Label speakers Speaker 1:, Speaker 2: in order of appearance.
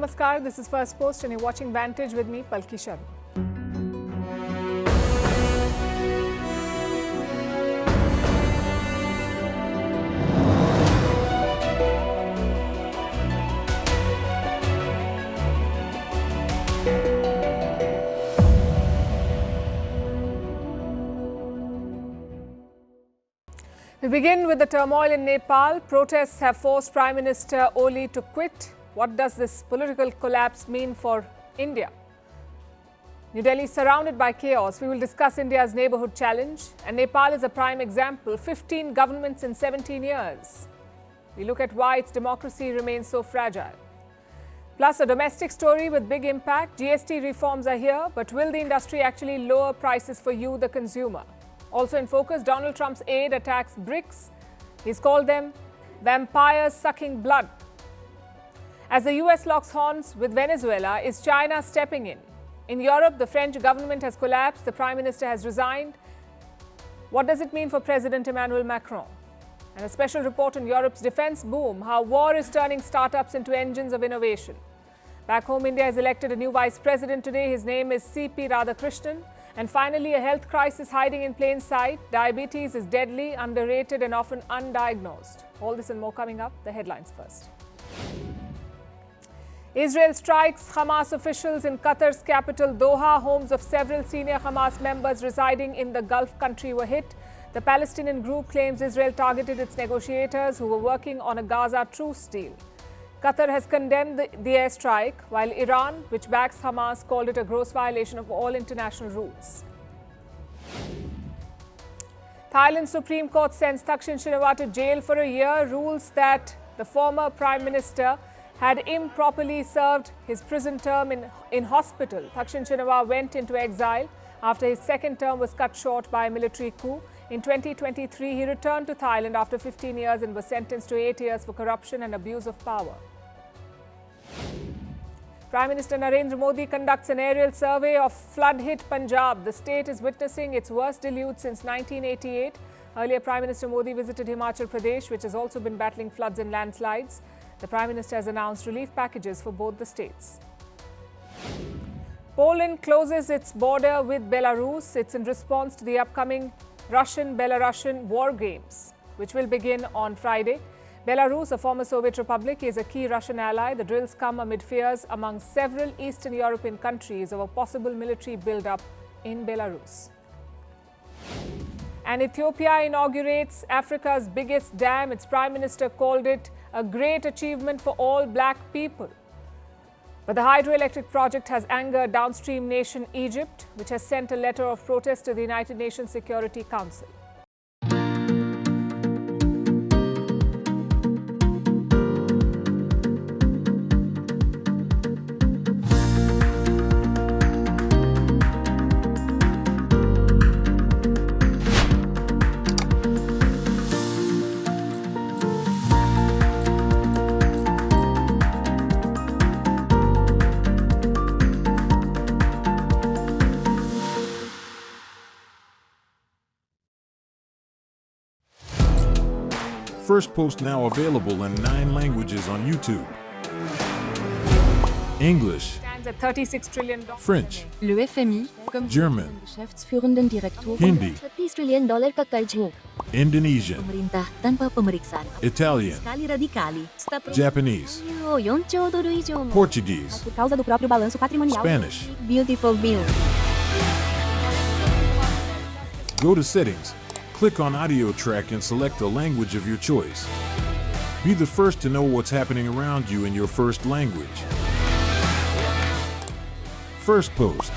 Speaker 1: Namaskar, this is Firstpost and you're watching Vantage with me, Palki Sharma. We begin with the turmoil in Nepal. Protests have forced Prime Minister Oli to quit. What does this political collapse mean for India? New Delhi is surrounded by chaos. We will discuss India's neighborhood challenge. And Nepal is a prime example. 15 governments in 17 years. We look at why its democracy remains so fragile. Plus a domestic story with big impact. GST reforms are here, but will the industry actually lower prices for you, the consumer? Also in focus, Donald Trump's aide attacks BRICS. He's called them vampires sucking blood. As the US locks horns with Venezuela, is China stepping in? In Europe, the French government has collapsed. The Prime Minister has resigned. What does it mean for President Emmanuel Macron? And a special report on Europe's defense boom, how war is turning startups into engines of innovation. Back home, India has elected a new vice president today. His name is C.P. Radhakrishnan. And finally, a health crisis hiding in plain sight. Diabetes is deadly, underrated and often undiagnosed. All this and more coming up. The headlines first. Israel strikes Hamas officials in Qatar's capital Doha. Homes of several senior Hamas members residing in the Gulf country were hit. The Palestinian group claims Israel targeted its negotiators who were working on a Gaza truce deal. Qatar has condemned the airstrike, while Iran, which backs Hamas, called it a gross violation of all international rules. Thailand's Supreme Court sends Thaksin Shinawatra to jail for a year, rules that the former Prime Minister had improperly served his prison term in hospital. Thaksin Shinawatra went into exile after his second term was cut short by a military coup. In 2023, he returned to Thailand after 15 years and was sentenced to 8 years for corruption and abuse of power. Prime Minister Narendra Modi conducts an aerial survey of flood-hit Punjab. The state is witnessing its worst deluge since 1988. Earlier, Prime Minister Modi visited Himachal Pradesh, which has also been battling floods and landslides. The Prime Minister has announced relief packages for both the states. Poland closes its border with Belarus. It's in response to the upcoming Russian-Belarusian war games, which will begin on Friday. Belarus, a former Soviet republic, is a key Russian ally. The drills come amid fears among several Eastern European countries of a possible military build-up in Belarus. And Ethiopia inaugurates Africa's biggest dam. Its Prime Minister called it a great achievement for all black people. But the hydroelectric project has angered downstream nation Egypt, which has sent a letter of protest to the United Nations Security Council.
Speaker 2: Firstpost now available in 9 languages on YouTube. English,
Speaker 1: Stands at $36 trillion.
Speaker 2: French,
Speaker 3: Le FMI, comme
Speaker 2: German,
Speaker 3: Geschäftsführenden Direktor,
Speaker 2: Hindi,
Speaker 3: $30 trillion kakaidyo.
Speaker 2: Indonesian,
Speaker 3: Pemerintah tanpa pemeriksaan.
Speaker 2: Italian,
Speaker 3: Sekali radikali.
Speaker 2: Japanese,
Speaker 3: 4 兆ドル以上も
Speaker 2: Portuguese,
Speaker 3: por causa do próprio balanço patrimonial.
Speaker 2: Spanish.
Speaker 3: Beautiful bill.
Speaker 2: Go to Settings, click on Audio Track and select a language of your choice. Be the first to know what's happening around you in your first language. Firstpost.